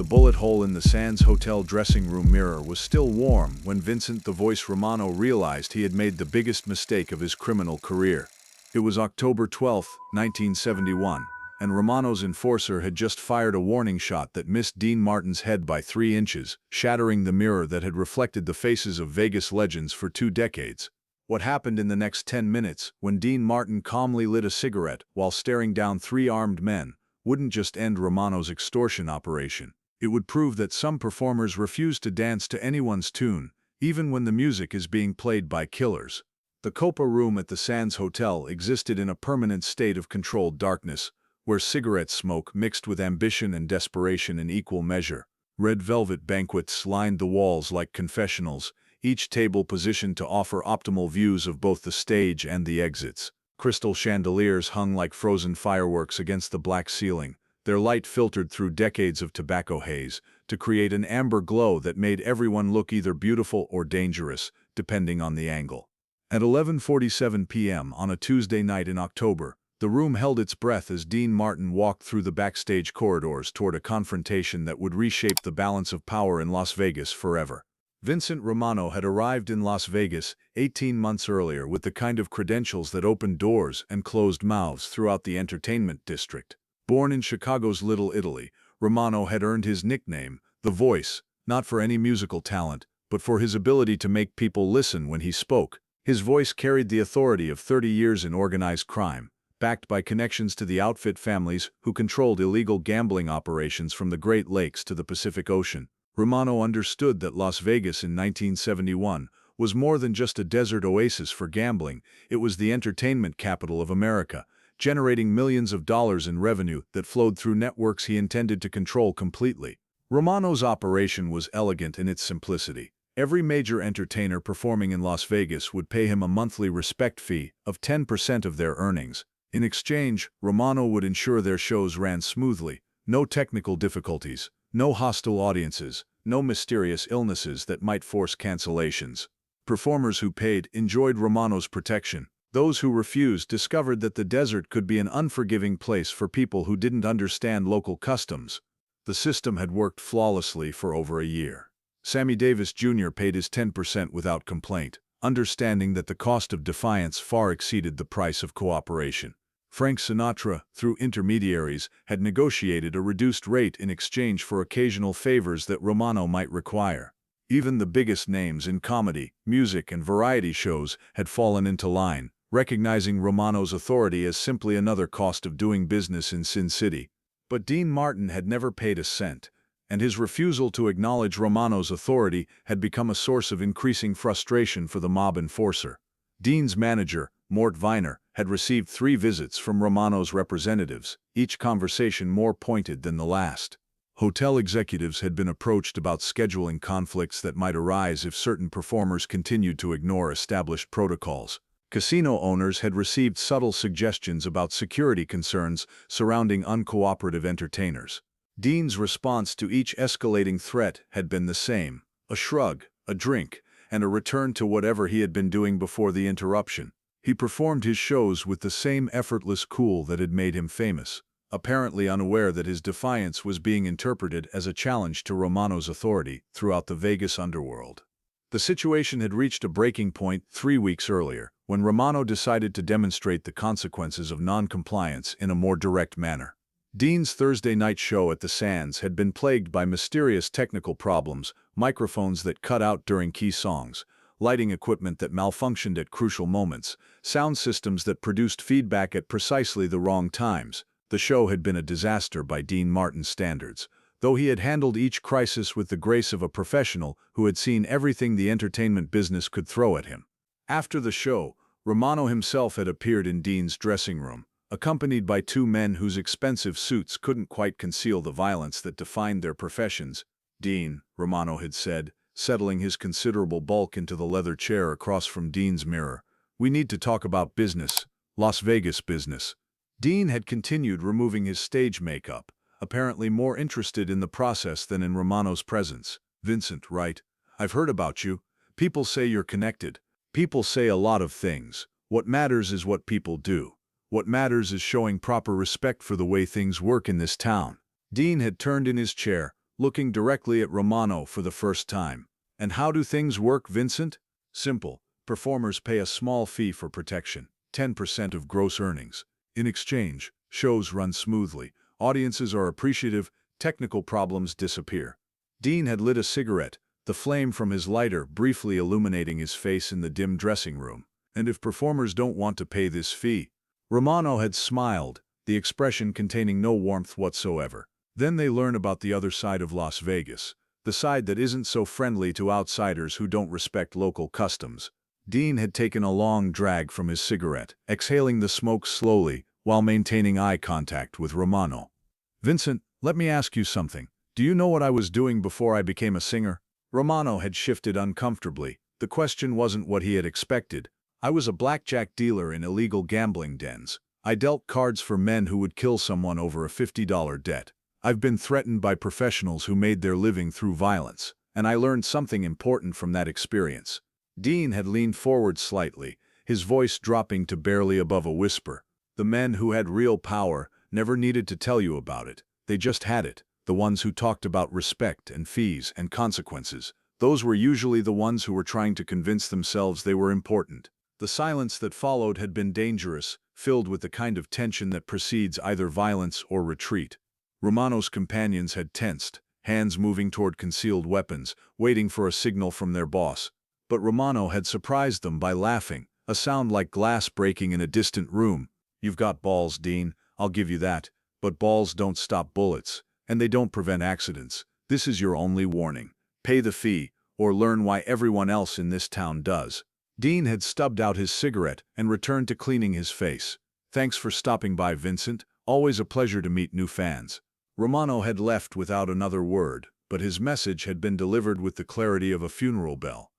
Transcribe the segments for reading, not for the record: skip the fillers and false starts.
The bullet hole in the Sands Hotel dressing room mirror was still warm when Vincent the Voice Romano realized he had made the biggest mistake of his criminal career. It was October 12, 1971, and Romano's enforcer had just fired a warning shot that missed Dean Martin's head by 3 inches, shattering the mirror that had reflected the faces of Vegas legends for 2 decades. What happened in the next 10 minutes, when Dean Martin calmly lit a cigarette while staring down 3 armed men, wouldn't just end Romano's extortion operation. It would prove that some performers refuse to dance to anyone's tune, even when the music is being played by killers. The Copa room at the Sands Hotel existed in a permanent state of controlled darkness, where cigarette smoke mixed with ambition and desperation in equal measure. Red velvet banquets lined the walls like confessionals, each table positioned to offer optimal views of both the stage and the exits. Crystal chandeliers hung like frozen fireworks against the black ceiling, their light filtered through decades of tobacco haze to create an amber glow that made everyone look either beautiful or dangerous, depending on the angle. At 11:47 p.m. on a Tuesday night in October, the room held its breath as Dean Martin walked through the backstage corridors toward a confrontation that would reshape the balance of power in Las Vegas forever. Vincent Romano had arrived in Las Vegas 18 months earlier with the kind of credentials that opened doors and closed mouths throughout the entertainment district. Born in Chicago's Little Italy, Romano had earned his nickname, The Voice, not for any musical talent, but for his ability to make people listen when he spoke. His voice carried the authority of 30 years in organized crime, backed by connections to the outfit families who controlled illegal gambling operations from the Great Lakes to the Pacific Ocean. Romano understood that Las Vegas in 1971 was more than just a desert oasis for gambling. It was the entertainment capital of America, generating millions of dollars in revenue that flowed through networks he intended to control completely. Romano's operation was elegant in its simplicity. Every major entertainer performing in Las Vegas would pay him a monthly respect fee of 10% of their earnings. In exchange, Romano would ensure their shows ran smoothly, no technical difficulties, no hostile audiences, no mysterious illnesses that might force cancellations. Performers who paid enjoyed Romano's protection. Those who refused discovered that the desert could be an unforgiving place for people who didn't understand local customs. The system had worked flawlessly for over a year. Sammy Davis Jr. paid his 10% without complaint, understanding that the cost of defiance far exceeded the price of cooperation. Frank Sinatra, through intermediaries, had negotiated a reduced rate in exchange for occasional favors that Romano might require. Even the biggest names in comedy, music, and variety shows had fallen into line, recognizing Romano's authority as simply another cost of doing business in Sin City. But Dean Martin had never paid a cent, and his refusal to acknowledge Romano's authority had become a source of increasing frustration for the mob enforcer. Dean's manager, Mort Viner, had received 3 visits from Romano's representatives, each conversation more pointed than the last. Hotel executives had been approached about scheduling conflicts that might arise if certain performers continued to ignore established protocols. Casino owners had received subtle suggestions about security concerns surrounding uncooperative entertainers. Dean's response to each escalating threat had been the same: a shrug, a drink, and a return to whatever he had been doing before the interruption. He performed his shows with the same effortless cool that had made him famous, apparently unaware that his defiance was being interpreted as a challenge to Romano's authority throughout the Vegas underworld. The situation had reached a breaking point 3 weeks earlier, when Romano decided to demonstrate the consequences of non-compliance in a more direct manner. Dean's Thursday night show at the Sands had been plagued by mysterious technical problems, microphones that cut out during key songs, lighting equipment that malfunctioned at crucial moments, sound systems that produced feedback at precisely the wrong times. The show had been a disaster by Dean Martin's standards, though he had handled each crisis with the grace of a professional who had seen everything the entertainment business could throw at him. After the show, Romano himself had appeared in Dean's dressing room, accompanied by 2 men whose expensive suits couldn't quite conceal the violence that defined their professions. "Dean," Romano had said, settling his considerable bulk into the leather chair across from Dean's mirror, "we need to talk about business, Las Vegas business." Dean had continued removing his stage makeup, apparently more interested in the process than in Romano's presence. "Vincent, right? I've heard about you. People say you're connected. People say a lot of things. What matters is what people do. What matters is showing proper respect for the way things work in this town." Dean had turned in his chair, looking directly at Romano for the first time. "And how do things work, Vincent?" "Simple. Performers pay a small fee for protection, 10% of gross earnings. In exchange, shows run smoothly, audiences are appreciative, technical problems disappear." Dean had lit a cigarette, the flame from his lighter briefly illuminating his face in the dim dressing room. "And if performers don't want to pay this fee?" Romano had smiled, the expression containing no warmth whatsoever. "Then they learn about the other side of Las Vegas, the side that isn't so friendly to outsiders who don't respect local customs." Dean had taken a long drag from his cigarette, exhaling the smoke slowly while maintaining eye contact with Romano. "Vincent, let me ask you something. Do you know what I was doing before I became a singer?" Romano had shifted uncomfortably. The question wasn't what he had expected. "I was a blackjack dealer in illegal gambling dens. I dealt cards for men who would kill someone over a $50 debt. I've been threatened by professionals who made their living through violence, and I learned something important from that experience." Dean had leaned forward slightly, his voice dropping to barely above a whisper. "The men who had real power never needed to tell you about it. They just had it. The ones who talked about respect and fees and consequences. Those were usually the ones who were trying to convince themselves they were important." The silence that followed had been dangerous, filled with the kind of tension that precedes either violence or retreat. Romano's companions had tensed, hands moving toward concealed weapons, waiting for a signal from their boss. But Romano had surprised them by laughing, a sound like glass breaking in a distant room. "You've got balls, Dean, I'll give you that. But balls don't stop bullets, and they don't prevent accidents. This is your only warning. Pay the fee, or learn why everyone else in this town does." Dean had stubbed out his cigarette and returned to cleaning his face. "Thanks for stopping by, Vincent. Always a pleasure to meet new fans." Romano had left without another word, but his message had been delivered with the clarity of a funeral bell.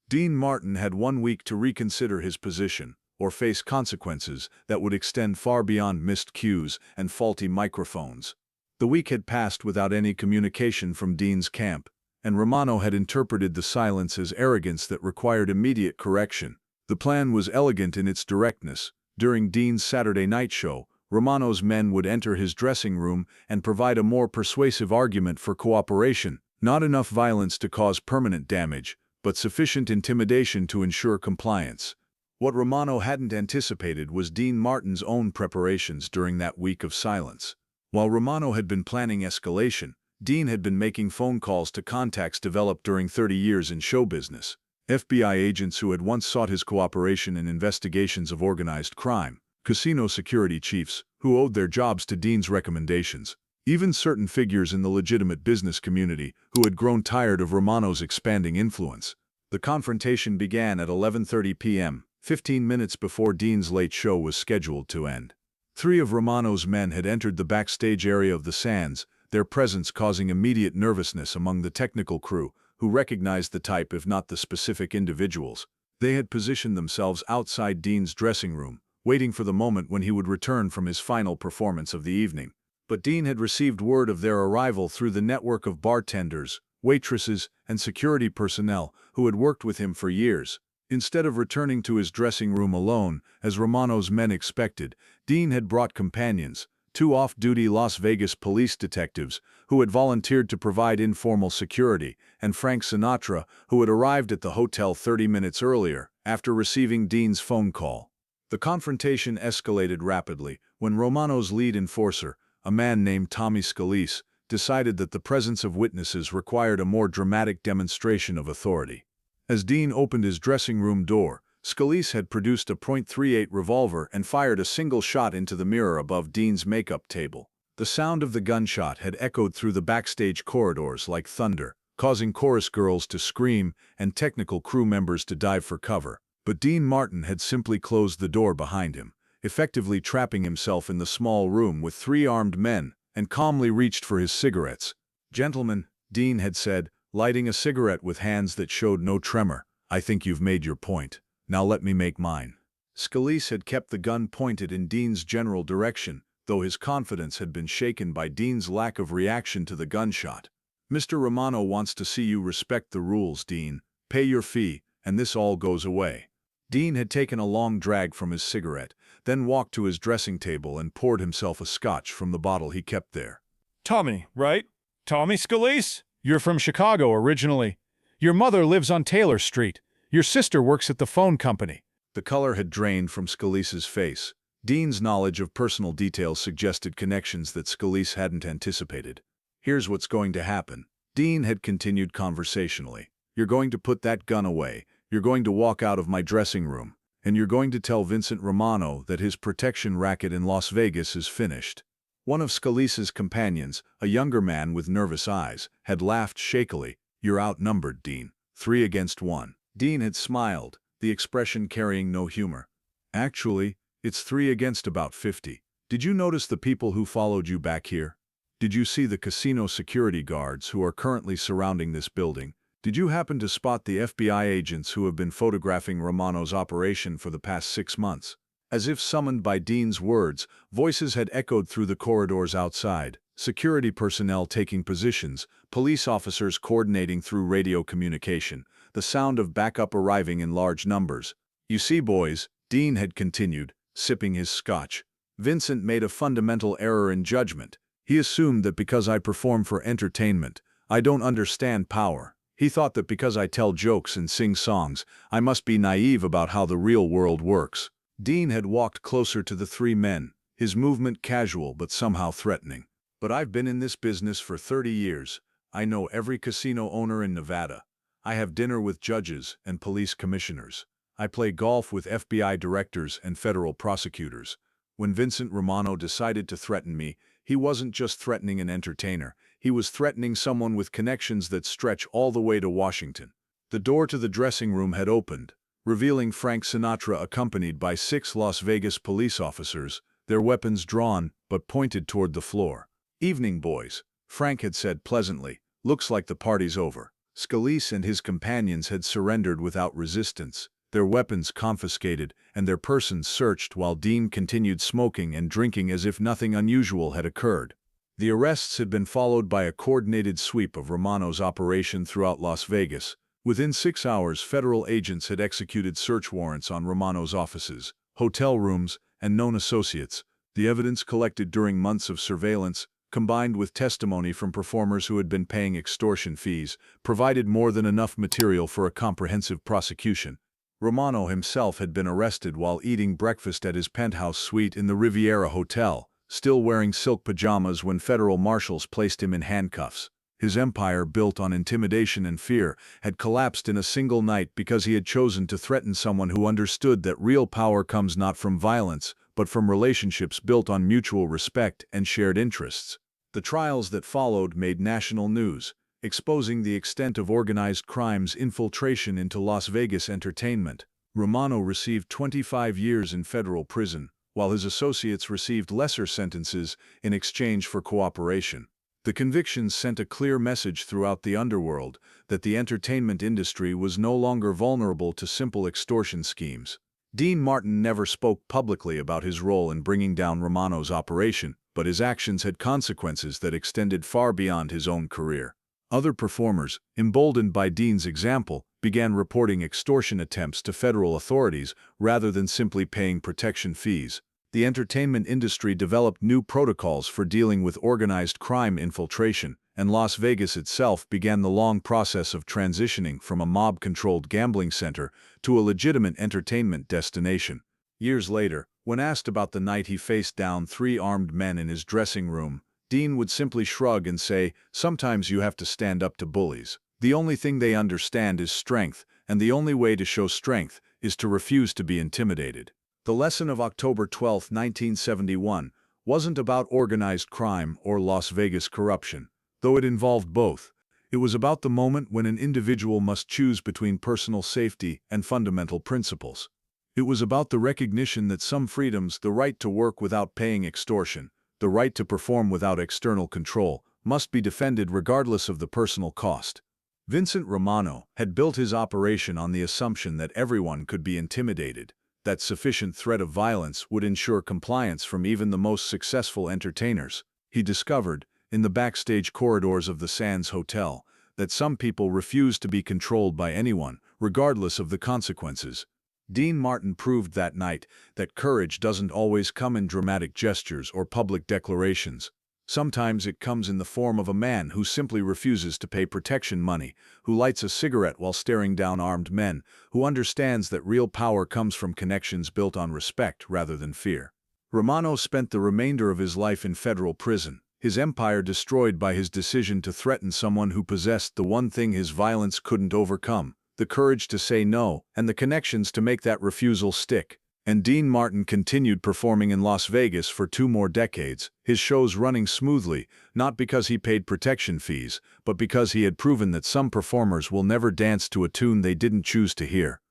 Dean Martin had 1 week to reconsider his position, or face consequences that would extend far beyond missed cues and faulty microphones. The week had passed without any communication from Dean's camp, and Romano had interpreted the silence as arrogance that required immediate correction. The plan was elegant in its directness. During Dean's Saturday night show, Romano's men would enter his dressing room and provide a more persuasive argument for cooperation. Not enough violence to cause permanent damage, but sufficient intimidation to ensure compliance. What Romano hadn't anticipated was Dean Martin's own preparations during that week of silence. While Romano had been planning escalation, Dean had been making phone calls to contacts developed during 30 years in show business. FBI agents who had once sought his cooperation in investigations of organized crime, casino security chiefs who owed their jobs to Dean's recommendations, even certain figures in the legitimate business community who had grown tired of Romano's expanding influence. The confrontation began at 11:30 p.m., 15 minutes before Dean's late show was scheduled to end. 3 of Romano's men had entered the backstage area of the Sands, their presence causing immediate nervousness among the technical crew, who recognized the type if not the specific individuals. They had positioned themselves outside Dean's dressing room, waiting for the moment when he would return from his final performance of the evening. But Dean had received word of their arrival through the network of bartenders, waitresses, and security personnel who had worked with him for years. Instead of returning to his dressing room alone, as Romano's men expected, Dean had brought companions, 2 off-duty Las Vegas police detectives who had volunteered to provide informal security, and Frank Sinatra, who had arrived at the hotel 30 minutes earlier, after receiving Dean's phone call. The confrontation escalated rapidly when Romano's lead enforcer, a man named Tommy Scalise, decided that the presence of witnesses required a more dramatic demonstration of authority. As Dean opened his dressing room door, Scalise had produced a .38 revolver and fired a single shot into the mirror above Dean's makeup table. The sound of the gunshot had echoed through the backstage corridors like thunder, causing chorus girls to scream and technical crew members to dive for cover. But Dean Martin had simply closed the door behind him, effectively trapping himself in the small room with 3 armed men, and calmly reached for his cigarettes. "Gentlemen," Dean had said, lighting a cigarette with hands that showed no tremor, "I think you've made your point. Now let me make mine." Scalise had kept the gun pointed in Dean's general direction, though his confidence had been shaken by Dean's lack of reaction to the gunshot. "Mr. Romano wants to see you respect the rules, Dean. Pay your fee, and this all goes away." Dean had taken a long drag from his cigarette, then walked to his dressing table and poured himself a scotch from the bottle he kept there. "Tommy, right? Tommy Scalise? You're from Chicago originally. Your mother lives on Taylor Street. Your sister works at the phone company. The color had drained from Scalise's face. Dean's knowledge of personal details suggested connections that Scalise hadn't anticipated. Here's what's going to happen. Dean had continued conversationally. You're going to put that gun away. You're going to walk out of my dressing room. And you're going to tell Vincent Romano that his protection racket in Las Vegas is finished. One of Scalise's companions, a younger man with nervous eyes, had laughed shakily. You're outnumbered, Dean. 3 against 1. Dean had smiled, the expression carrying no humor. Actually, it's 3 against about 50. Did you notice the people who followed you back here? Did you see the casino security guards who are currently surrounding this building? Did you happen to spot the FBI agents who have been photographing Romano's operation for the past 6 months? As if summoned by Dean's words, voices had echoed through the corridors outside, security personnel taking positions, police officers coordinating through radio communication, the sound of backup arriving in large numbers. You see, boys, Dean had continued, sipping his scotch. Vincent made a fundamental error in judgment. He assumed that because I perform for entertainment, I don't understand power. He thought that because I tell jokes and sing songs, I must be naive about how the real world works. Dean had walked closer to the 3 men, his movement casual but somehow threatening. But I've been in this business for 30 years. I know every casino owner in Nevada. I have dinner with judges and police commissioners. I play golf with FBI directors and federal prosecutors. When Vincent Romano decided to threaten me, he wasn't just threatening an entertainer. He was threatening someone with connections that stretch all the way to Washington. The door to the dressing room had opened, revealing Frank Sinatra accompanied by 6 Las Vegas police officers, their weapons drawn but pointed toward the floor. "Evening, boys," Frank had said pleasantly. "Looks like the party's over." Scalise and his companions had surrendered without resistance, their weapons confiscated and their persons searched while Dean continued smoking and drinking as if nothing unusual had occurred. The arrests had been followed by a coordinated sweep of Romano's operation throughout Las Vegas. Within 6 hours, federal agents had executed search warrants on Romano's offices, hotel rooms, and known associates. The evidence collected during months of surveillance, combined with testimony from performers who had been paying extortion fees, provided more than enough material for a comprehensive prosecution. Romano himself had been arrested while eating breakfast at his penthouse suite in the Riviera Hotel, still wearing silk pajamas when federal marshals placed him in handcuffs. His empire, built on intimidation and fear, had collapsed in a single night because he had chosen to threaten someone who understood that real power comes not from violence, but from relationships built on mutual respect and shared interests. The trials that followed made national news, exposing the extent of organized crime's infiltration into Las Vegas entertainment. Romano received 25 years in federal prison, while his associates received lesser sentences in exchange for cooperation. The convictions sent a clear message throughout the underworld that the entertainment industry was no longer vulnerable to simple extortion schemes. Dean Martin never spoke publicly about his role in bringing down Romano's operation, but his actions had consequences that extended far beyond his own career. Other performers, emboldened by Dean's example, began reporting extortion attempts to federal authorities rather than simply paying protection fees. The entertainment industry developed new protocols for dealing with organized crime infiltration, and Las Vegas itself began the long process of transitioning from a mob-controlled gambling center to a legitimate entertainment destination. Years later, when asked about the night he faced down 3 armed men in his dressing room, Dean would simply shrug and say, "Sometimes you have to stand up to bullies. The only thing they understand is strength, and the only way to show strength is to refuse to be intimidated." The lesson of October 12, 1971, wasn't about organized crime or Las Vegas corruption, though it involved both. It was about the moment when an individual must choose between personal safety and fundamental principles. It was about the recognition that some freedoms, the right to work without paying extortion, the right to perform without external control, must be defended regardless of the personal cost. Vincent Romano had built his operation on the assumption that everyone could be intimidated, that sufficient threat of violence would ensure compliance from even the most successful entertainers. He discovered, in the backstage corridors of the Sands Hotel, that some people refused to be controlled by anyone, regardless of the consequences. Dean Martin proved that night that courage doesn't always come in dramatic gestures or public declarations. Sometimes it comes in the form of a man who simply refuses to pay protection money, who lights a cigarette while staring down armed men, who understands that real power comes from connections built on respect rather than fear. Romano spent the remainder of his life in federal prison, his empire destroyed by his decision to threaten someone who possessed the one thing his violence couldn't overcome: the courage to say no and the connections to make that refusal stick. And Dean Martin continued performing in Las Vegas for 2 more decades, his shows running smoothly, not because he paid protection fees, but because he had proven that some performers will never dance to a tune they didn't choose to hear.